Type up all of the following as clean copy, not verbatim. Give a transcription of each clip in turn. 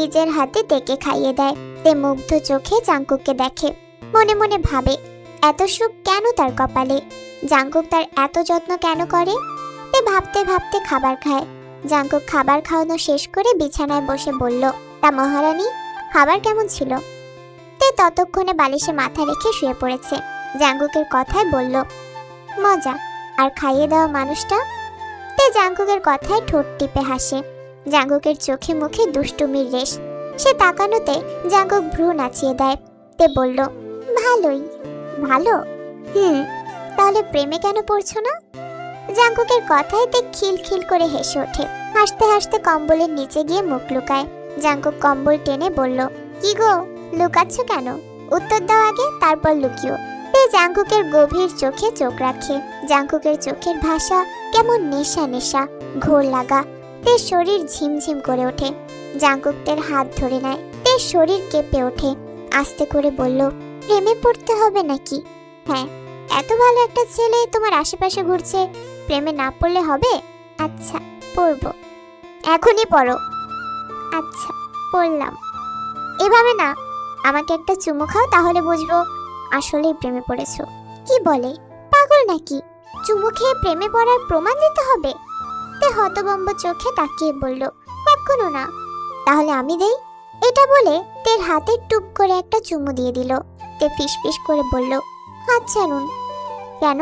নিজের হাতে তেকে খাইয়ে দেয়। তে মুগ্ধ চোখে জাঙ্কুককে দেখে, মনে মনে ভাবে এত সুখ কেন তার কপালে, জাঙ্কুক তার এত যত্ন কেন করে। তে ভাবতে ভাবতে খাবার খায়। জাঙ্কুক খাবার খাওয়ানো শেষ করে বিছানায় বসে বলল, তা মহারানী, খাবার কেমন ছিল? তে ততক্ষণে বালিশে মাথা রেখে শুয়ে পড়েছে। জাঙ্কুকের কথায় বলল, মজা। আর খাইয়ে দেওয়া মানুষটা? তে জাঙ্কুকের কথায় ঠোঁট টিপে হাসে। জাঙ্কুকের চোখে মুখে দুষ্টুমির রেশ। সে তাকানোতে জাঙ্কুক ভ্রু নাচিয়ে দেয়। তে বলল, ভালোই। ভালো? তাহলে প্রেমে কেন পড়ছো না? জাঙ্কুকের কথায় তে খিলখিল করে হেসে ওঠে। হাসতে হাসতে কম্বলের নিচে গিয়ে মুখ লুকায়। জাঙ্কুক কম্বল টেনে বলল, কি গো, লুকাচ্ছ কেন? উত্তর দাও আগে, তারপর লুকিও। তে জাঙ্কুকের গভীর চোখে চোখ রাখে। জাঙ্কুকের চোখের ভাষা কেমন নেশা নেশা, ঘোর লাগা। তে শরীর ঝিমঝিম করে ওঠে। জাঙ্কুক তের হাত ধরে নেয়। তে শরীর কেঁপে ওঠে। আস্তে করে বলল, প্রেমে পড়তে হবে নাকি? হ্যাঁ, এত ভালো একটা ছেলে তোমার আশেপাশে ঘুরছে, প্রেমে না পড়লে হবে? আচ্ছা, পড়বো। এখনই পড়ো। আচ্ছা, পড়লাম। এভাবে না, আমাকে একটা চুমু খাও, তাহলে বুঝবো আসলেই প্রেমে পড়েছো। কি বলে, পাগল নাকি? চুমু খেয়ে প্রেমে পড়ার প্রমাণ দিতে হবে? তে হতভম্ব চোখে তাকিয়ে বলল, কখনো না। তাহলে আমি দেই। এটা বলে তের হাতে টুপ করে একটা চুমু দিয়ে দিল। তে ফিসফিস করে বলল, হাত ছাড়ুন। কেন?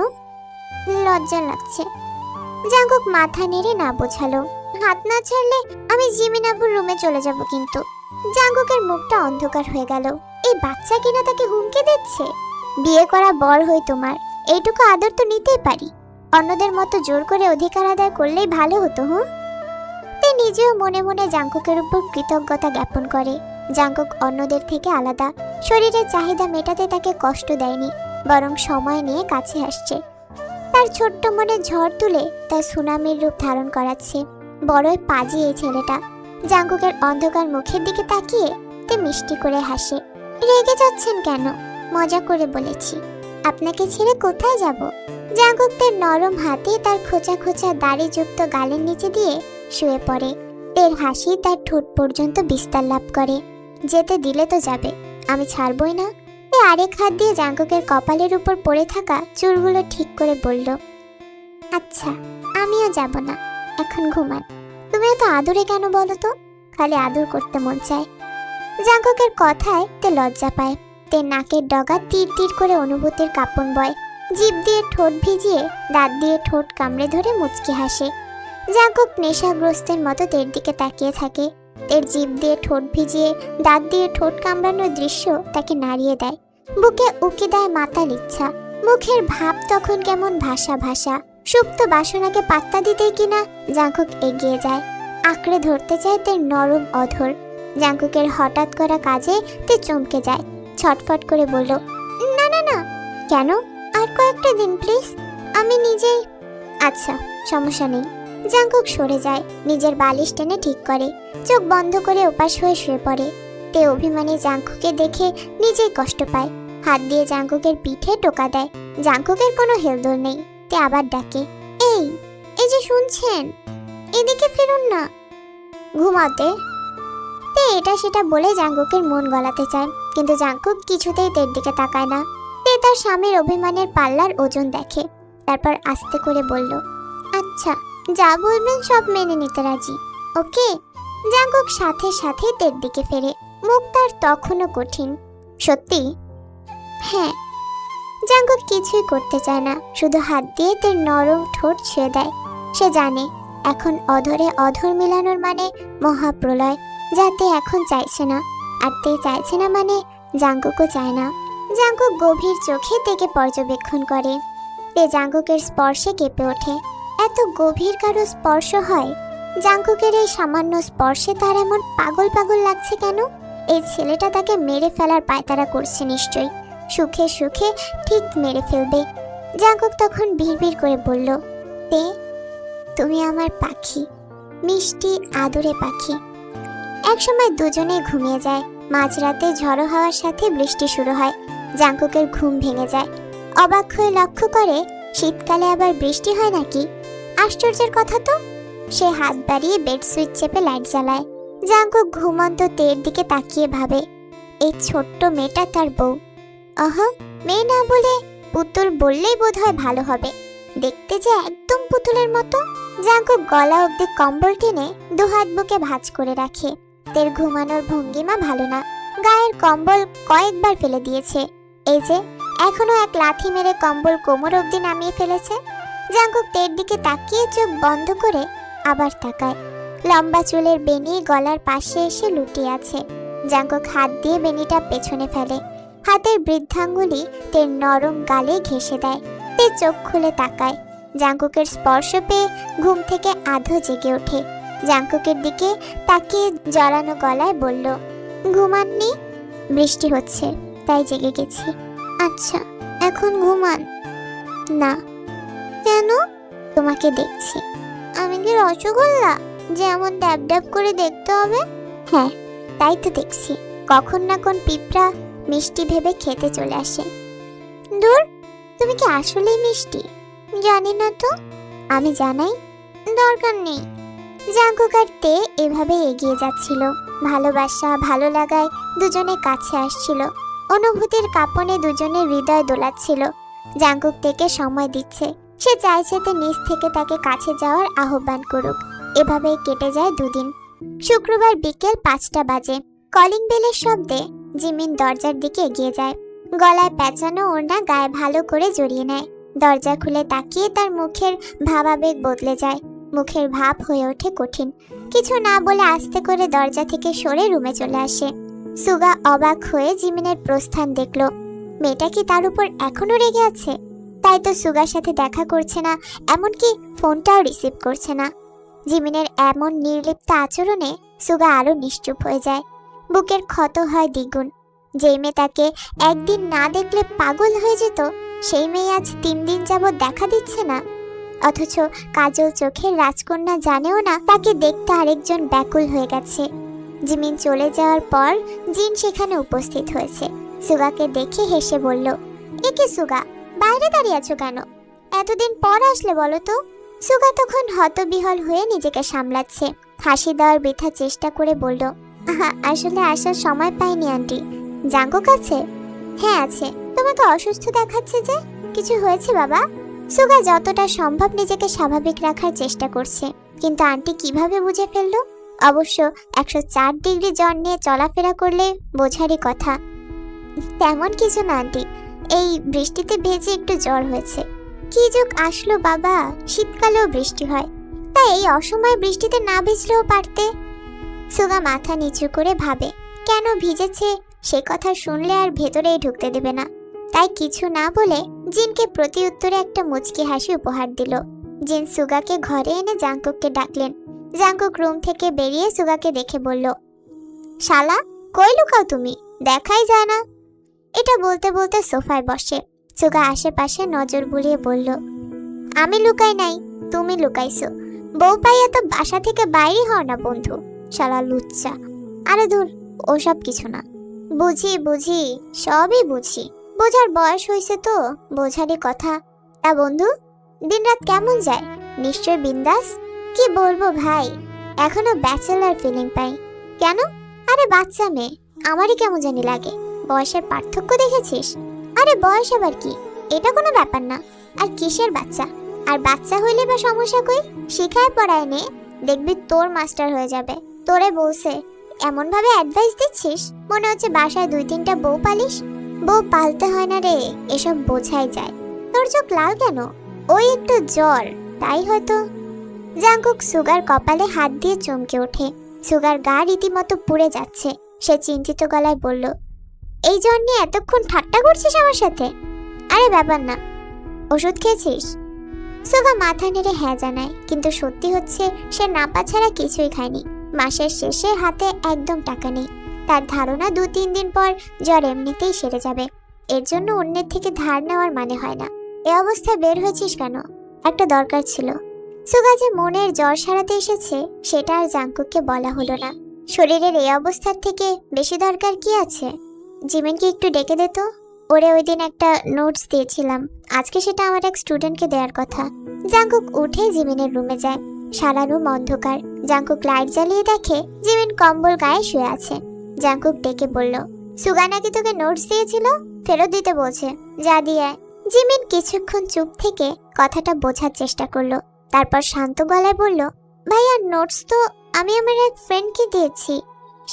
লজ্জা লাগছে। জাঙ্কুক মাথা নেড়ে না বোঝালো, হাত না ছাড়লে আমি জিমিন আবুর রুমে চলে যাব। কিন্তু জাঙ্কুকের মুখটা অন্ধকার হয়ে গেল। এই বাচ্চা কিনা তাকে হুমকি দিচ্ছে। বিয়ে করা বর হই তোমার, এইটুকু আদর তো নিতেই পারি। অন্যদের মতো জোর করে অধিকার আদায় করলেই ভালো হতো। তে নিজেও মনে মনে জাঙ্কুকের উপর কৃতজ্ঞতা জ্ঞাপন করে। জাঙ্কুক অন্যদের থেকে আলাদা। শরীরের চাহিদা মেটাতে তাকে কষ্ট দেয়নি, বরং সময় নিয়ে কাছে আসছে। তার ছোট্ট মনে ঝড় তুলে তার সুনামির রূপ ধারণ করাচ্ছে। বড়ই পাজি এই ছেলেটা। জাঙ্কুকের অন্ধকার মুখের দিকে তাকিয়ে তে মিষ্টি করে হাসে। রেগে যাচ্ছেন কেন? মজা করে বলেছি। আপনাকে ছেড়ে কোথায় যাব? জাঙ্কুক তার নরম হাতে তার খোঁচা খোঁচা দাড়িযুক্ত গালের নিচে দিয়ে শুয়ে পড়ে। তের হাসি তার ঠোঁট পর্যন্ত বিস্তার লাভ করে। যেতে দিলে তো যাবে, আমি ছাড়বই না। তে আরেক হাত দিয়ে জাঙ্কুকের কপালের উপর পড়ে থাকা চুলগুলো ঠিক করে বলল, আচ্ছা, আমিও যাব না, এখন ঘুমান। তুমি এত আদরে কেন বলো তো? খালি আদর করতে মন চায়। জাঙ্কুকের কথায় তে লজ্জা পায়। তে নাকের ডগা তীর তীর করে অনুভূতির কাঁপন বয়। জিভ দিয়ে ঠোঁট ভিজিয়ে দাঁত দিয়ে ঠোঁট কামড়ে ধরে মুচকি হাসে। জাঙ্কুক নেশাগ্রস্তের মতো তের দিকে তাকিয়ে থাকে। তের জিভ দিয়ে ঠোঁট ভিজিয়ে দাঁত দিয়ে ঠোঁট কামড়ানোর দৃশ্য তাকে নাড়িয়ে দেয়। বুকে উকি দেয় মাতাল ইচ্ছা। মুখের ভাব তখন কেমন ভাষা ভাষা। সুপ্ত বাসনাকে পাত্তা দিতেই কিনা জাঙ্কুক এগিয়ে যায়, আঁকড়ে ধরতে চায় তের নরম অধর। জাঙ্কুকের হঠাৎ করা কাজে তে চমকে যায়, ছটফট করে বলল, না না না। কেন? আর কয়েকটা দিন প্লিজ, আমি নিজেই। আচ্ছা, সমস্যা নেই। জাঙ্কুক সরে যায়, নিজের বালিশ টেনে ঠিক করে, চোখ বন্ধ করে উপাস হয়ে শুয়ে পড়ে। তে অভিমানী জাঙ্কুকে দেখে নিজেই কষ্ট পায়। হাত দিয়ে জাঙ্কুকের পিঠে টোকা দেয়। জাঙ্কুকের কোনো হেলদোল নেই। তে আবার ডাকে, এই এই যে শুনছেন, এদিকে ফিরুন না, ঘুমাতে। তে এটা সেটা বলে জাঙ্কুকের মন গলাতে চায়, কিন্তু জাঙ্কুক কিছুতেই তের দিকে তাকায় না। তে তার স্বামীর অভিমানের পাল্লার ওজন দেখে, তারপর আস্তে করে বলল, আচ্ছা, যা বলবেন সব মেনে নিতে রাজি, ওকে। জাঙ্কুক সাথে সাথে তের দিকে ফেরে। মুখ তার তখনও কঠিন। সত্যি? হ্যাঁ। জাঙ্কুক কিছুই করতে চায় না, শুধু হাত দিয়ে তের নরম ঠোঁট ছুঁয়ে দেয়। সে জানে এখন অধরে অধর মেলানোর মানে মহাপ্রলয়, যাতে এখন চাইছে না। আর তে চাইছে না মানে জাঙ্কুকও চায় না। জাঙ্কুক গভীর চোখে তেকে পর্যবেক্ষণ করে। তে জাঙ্কুকের স্পর্শে কেঁপে ওঠে। এত গভীর কারো স্পর্শ হয়? জাঙ্কুকের এই সামান্য স্পর্শে তার এমন পাগল পাগল লাগছে কেন? এই ছেলেটা তাকে মেরে ফেলার পায়তারা করছে নিশ্চয়ই। সুখে সুখে ঠিক মেরে ফেলবে। জাঙ্কুক তখন বিড়বিড় করে বলল, তে, তুমি আমার পাখি, মিষ্টি আদরে পাখি। একসময় দুজনে ঘুমিয়ে যায়। মাঝরাতে ঝড়ো হাওয়ার সাথে বৃষ্টি শুরু হয়। জাঙ্কুকের ঘুম ভেঙে যায়। অবাক হয়ে লক্ষ্য করে শীতকালে আবার বৃষ্টি হয় নাকি? আশ্চর্যের কথা তো। সে হাত বাড়িয়ে বেড সুইচ চেপে লাইট জ্বালায়। জাঙ্কুক ঘুমন্ত তের দিকে তাকিয়ে ভাবে, এই ছোট্ট মেয়েটা তার বউ। মেয়ে না বলে পুতুল বললেই বোধহয় ভালো হবে, দেখতে যে একদম পুতুলের মতো। জাঙ্কুক গলা অবধি কম্বল টেনে দুহাত বুকে ভাঁজ করে রাখে। তের ঘুমানোর ভঙ্গিমা ভালো না, গায়ের কম্বল কয়েকবার ফেলে দিয়েছে। এই যে এখনো এক লাথি মেরে কম্বল কোমর অবধি নামিয়ে ফেলেছে। জাঙ্কুক তের দিকে তাকিয়ে চোখ বন্ধ করে আবার তাকায়। লম্বা চুলের বেনি গলার পাশে এসে লুটিয়ে আছে। জাঙ্কুক হাত দিয়ে বেনিটা পেছনে ফেলে, হাতের বৃদ্ধাঙ্গুলি তের নরম গালে ঘেঁষে দেয়। তে চোখ খুলে তাকায়। জাঙ্কুকের স্পর্শ পেয়ে ঘুম থেকে আধো জেগে ওঠে। জাঙ্কুকের দিকে তাকিয়ে জড়ানো গলায় বলল, ঘুমাননি? বৃষ্টি হচ্ছে তাই জেগে গেছি। আচ্ছা, এখন ঘুমান না? কেন? তোমাকে দেখছি। আমি কি রসগোল্লা যে এমন ড্যাব ড্যাব করে দেখতে হবে? হ্যাঁ, তাই তো দেখছি। কখন না কোন পিঁপড়া মিষ্টি ভেবে খেতে চলে আসে। দূর, তুমি কি আসলেই মিষ্টি? জানি না তো। আমি জানাই? দরকার নেই। জাঙ্কুক আর তে এভাবে এগিয়ে যাচ্ছিল। ভালোবাসা ভালো লাগায় দুজনে কাছে আসছিল। অনুভূতির কাঁপনে দুজনের হৃদয় দোলাচ্ছিল। জাঙ্কুক তেকে সময় দিচ্ছে। সে চাইছে তে নিজ থেকে তাকে কাছে যাওয়ার আহ্বান করুক। এভাবেই কেটে যায় দুদিন। শুক্রবার বিকেল 5টা বাজে। কলিং বেলের শব্দে জিমিন দরজার দিকে এগিয়ে যায়। গলায় পেঁচানো ওড়না গায়ে ভালো করে জড়িয়ে নেয়। দরজা খুলে তাকিয়ে তার মুখের ভাবাবেগ বদলে যায়। মুখের ভাব হয়ে ওঠে কঠিন। কিছু না বলে আস্তে করে দরজা থেকে সরে রুমে চলে আসে। সুগা অবাক হয়ে জিমিনের প্রস্থান দেখল। মেয়েটা কি তার উপর এখনো রেগে আছে? তাই তো সুগার সাথে দেখা করছে না, এমনকি ফোনটাও রিসিভ করছে না। জিমিনের এমন নির্লিপ্ত আচরণে সুগা আরো নিশ্চুপ হয়ে যায়। বুকের ক্ষত হয় দ্বিগুণ। যেই মেয়ে তাকে একদিন না দেখলে পাগল হয়ে যেত, সেই মেয়ে আজ 3 দিন যাবৎ দেখা দিচ্ছে না। অথচ কাজল চোখের রাজকন্যা জানেও না তাকে দেখতে আরেকজন ব্যাকুল হয়ে গেছে। জিমিন চলে যাওয়ার পর জিন সেখানে উপস্থিত হয়েছে। সুগাকে দেখে হেসে বলল, এ কি সুগা, বাইরে দাঁড়িয়ে আছো কেন? এতদিন পর আসলে বলো তো? সুগা তখন হতবিহল হয়ে নিজেকে সামলাচ্ছে। হাসি দেওয়ার বৃথা চেষ্টা করে বলল, আসলে আসার সময় পাইনি আন্টি। জাঙ্কুক আছে? হ্যাঁ আছে। তোমাকে অসুস্থ দেখাচ্ছে যে, কিছু হয়েছে বাবা? সুগা যতটা সম্ভব নিজেকে স্বাভাবিক রাখার চেষ্টা করছে, কিন্তু আন্টি কিভাবে বুঝে ফেললো? অবশ্য 104 ডিগ্রি জ্বর নিয়ে চলাফেরা করলে বোঝারই কথা। তেমন কিছু না আন্টি, এই বৃষ্টিতে ভেজে একটু জ্বর হয়েছে। কি যুগ আসলো বাবা, শীতকালেও বৃষ্টি হয়, তাই এই অসময়ে বৃষ্টিতে না ভিজলেও পারতে। সুগা মাথা নিচু করে ভাবে, কেন ভিজেছে সে কথা শুনলে আর ভেতরেই ঢুকতে দেবে না। তাই কিছু না বলে জিনকে প্রতি উত্তরে একটা মুচকি হাসি উপহার দিল। জিন সুগাকে ঘরে এনে জাঙ্কুককে ডাকলেন। জাঙ্কুক রুম থেকে বেরিয়ে সুগাকে দেখে বলল, শালা কই লুকাও তুমি, দেখাই যায় না। এটা বলতে বলতে সোফায় বসে। সুগা আশেপাশে নজর বুলিয়ে বলল, আমি লুকাই নাই, তুমি লুকাইছো। বউ পাইয়া তো বাসা থেকে বাইরে হও না বন্ধু, শালা লুচ্চা। আরে ধুর, ওসব কিছু না। বুঝি বুঝি, সবই বুঝি, বোঝার বয়স হয়েছে তো, বোঝারই কথা। তা বন্ধু, দিনরাত কেমন যায়? নিশ্চয় বিন্দাস? কি বলবো ভাই, এখনো ব্যাচেলার ফিলিং পাই। কেন? আরে বাচ্চা মেয়ে, আমারই কেমন জানি লাগে। বয়সের পার্থক্য দেখেছিস? আরে বয়স আবার কি, এটা কোনো ব্যাপার না। আর কিসের বাচ্চা? আর বাচ্চা হইলে বা সমস্যা কই? শিখায় পড়ায় নে, দেখবি তোর মাস্টার হয়ে যাবে। তোরে বলছে এমন ভাবে অ্যাডভাইস দিচ্ছিস, মনে হচ্ছে বাসায় 2-3টা বউ পালিস। বউ পালতে হয় না রে, এসব বোঝাই যায়। তোর চোখ লাল কেন? ওই একটু জ্বর, তাই হয়তো। জাঙ্কুক সুগার কপালে হাত দিয়ে চমকে ওঠে। সুগার গা রীতিমতো পুড়ে যাচ্ছে। সে চিন্তিত গলায় বলল, এই জ্বর নিয়ে এতক্ষণ ঠাট্টা করছিস আমার সাথে? আরে ব্যাপার না। ওষুধ খেয়েছিস? সুগা মাথা নেড়ে হ্যাঁ জানায়, কিন্তু সত্যি হচ্ছে সে নাপা ছাড়া কিছুই খায়নি। মাসের শেষে হাতে একদম টাকা নেই। তার ধারণা 2-3 দিন পর জ্বর এমনিতেই সেরে যাবে। এর জন্য অন্যের থেকে ধার নেওয়ার মানে হয় না। এ অবস্থায় বের হয়েছিস কেন? একটা দরকার ছিল। সুগা যে মনের জ্বর সারাতে এসেছে সেটা আর জাঙ্কুককে বলা হলো না। শরীরের এই অবস্থার থেকে বেশি দরকার কি আছে? জিমিনকে একটু ডেকে দে তো। ওরে ওই দিন একটা নোটস দিয়েছিলাম, আজকে সেটা আমার এক স্টুডেন্টকে দেওয়ার কথা। জাঙ্কুক উঠে জিমিনের রুমে যায়। সারা রুম অন্ধকার। জাংকুক লাইট জ্বালিয়ে দেখে জিমিন কম্বল গায়ে শুয়ে আছে। জাংকুক ডেকে বলল, সুগা নাকি তোকে নোটস দিয়েছিল, ফেরত দিতে বলছে, যা দিয়ে আয়। জিমিন কিছুক্ষণ চুপ থেকে কথাটা বোঝার চেষ্টা করলো, তারপর শান্ত গলায় বলল, ভাইয়া নোটস তো আমি আমার এক ফ্রেন্ডকে দিয়েছি,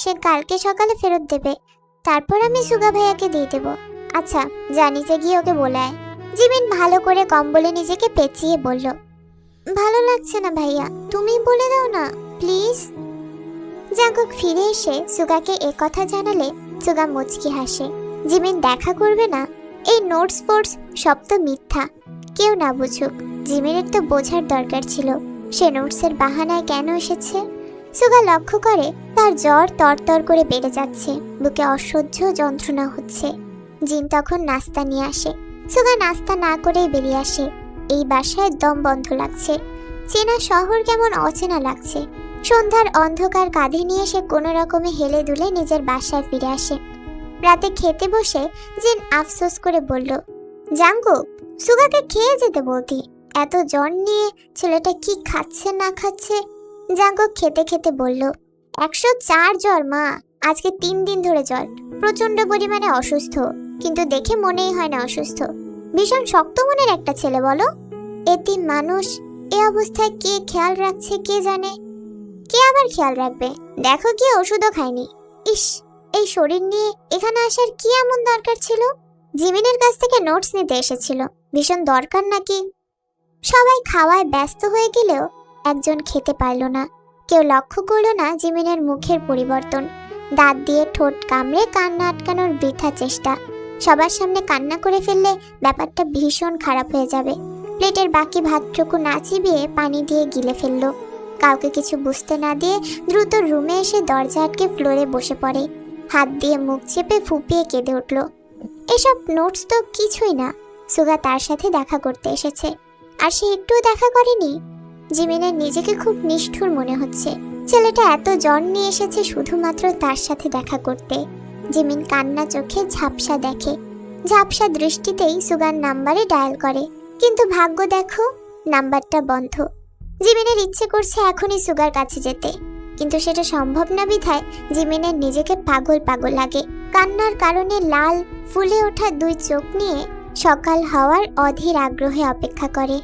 সে কালকে সকালে ফেরত দেবে, তারপর আমি সুগা ভাইয়াকে দিয়ে দেবো। আচ্ছা, যা নিচে গিয়ে ওকে বলে আয়। জিমিন ভালো করে কম্বলে নিজেকে পেঁচিয়ে বলল, ভালো লাগছে না ভাইয়া, তুমি বলে দাও না প্লিজ। জাংকুক ফিরে এসে সুগাকে এ কথা জানালে সুগা মুচকি হাসে। জিমিন দেখা করবে না, এই নোটস ফোর্স সব তো মিথ্যা, কেউ না বুঝুক। জিমিনের তো বোঝার দরকার ছিল সে নোটসের বাহানায় কেন এসেছে। সুগা লক্ষ্য করে তার জ্বর তরতর করে বেড়ে যাচ্ছে, বুকে অসহ্য যন্ত্রণা হচ্ছে। জিন তখন নাস্তা নিয়ে আসে। সুগা নাস্তা না করেই বেরিয়ে আসে। এই বাসায় দম বন্ধ লাগছে, চেনা শহর কেমন অচেনা লাগছে। সন্ধ্যার অন্ধকার কাঁধে নিয়ে সে কোনো রকমে হেলে দুলে নিজের বাসায় ফিরে আসে। রাতে খেতে বসে জিন আফসোস করে বলল, জাংকুক, সুগাকে খেয়ে যেতে বলতি, এত জ্বর নিয়ে ছেলেটা কি খাচ্ছে না খাচ্ছে। জাংকুক খেতে খেতে বলল, 104 জ্বর মা, আজকে 3 দিন ধরে জ্বর, প্রচন্ড পরিমাণে অসুস্থ, কিন্তু দেখে মনেই হয় না অসুস্থ। ভীষণ শক্ত মনের একটা ছেলে বলো। এতিম মানুষ, এ অবস্থায় কে খেয়াল রাখছে কে জানে। কে আবার খেয়াল রাখবে, দেখো কি ওষুধও খায়নি। ইস, এই শরীর নিয়ে এখানে আসার কি এমন দরকার ছিল? জিমিনের কাছ থেকে নোটস নিতে এসেছিল, ভীষণ দরকার নাকি? সবাই খাওয়ায় ব্যস্ত হয়ে গেলেও একজন খেতে পারল না। কেউ লক্ষ্য করল না জিমিনের মুখের পরিবর্তন। দাঁত দিয়ে ঠোঁট কামড়ে কান্না আটকানোর বৃথা চেষ্টা। সবার সামনে কান্না করে ফেললে ব্যাপারটা ভীষণ খারাপ হয়ে যাবে। প্লেটের বাকি ভাতটুকু না চিবিয়ে পানি দিয়ে গিলে ফেলল। কাউকে কিছু বুঝতে না দিয়ে দ্রুত রুমে এসে দরজা আটকে ফ্লোরে বসে পড়ে। হাত দিয়ে মুখ চেপে ফুপিয়ে কেঁদে উঠল। এসব নোটস তো কিছুই না, সুগা তার সাথে দেখা করতে এসেছে, আর সে একটুও দেখা করেনি। জিমিনের নিজেকে খুব নিষ্ঠুর মনে হচ্ছে। ছেলেটা এত জ্বর নিয়ে এসেছে শুধুমাত্র তার সাথে দেখা করতে। জিমিন কান্না চোখে ঝাপসা দেখে। ঝাপসা দৃষ্টিতেই সুগার নাম্বারে ডায়াল করে, কিন্তু ভাগ্য দেখো, নাম্বারটা বন্ধ। জিমিনের ইচ্ছে করছে এখনই সুগার কাছে যেতে, কিন্তু সেটা সম্ভব না বিধায় জিমিনের নিজেকে পাগল পাগল লাগে। কান্নার কারণে লাল ফুলে ওঠা 2 চোখ নিয়ে সকাল হওয়ার অধীর আগ্রহে অপেক্ষা করে।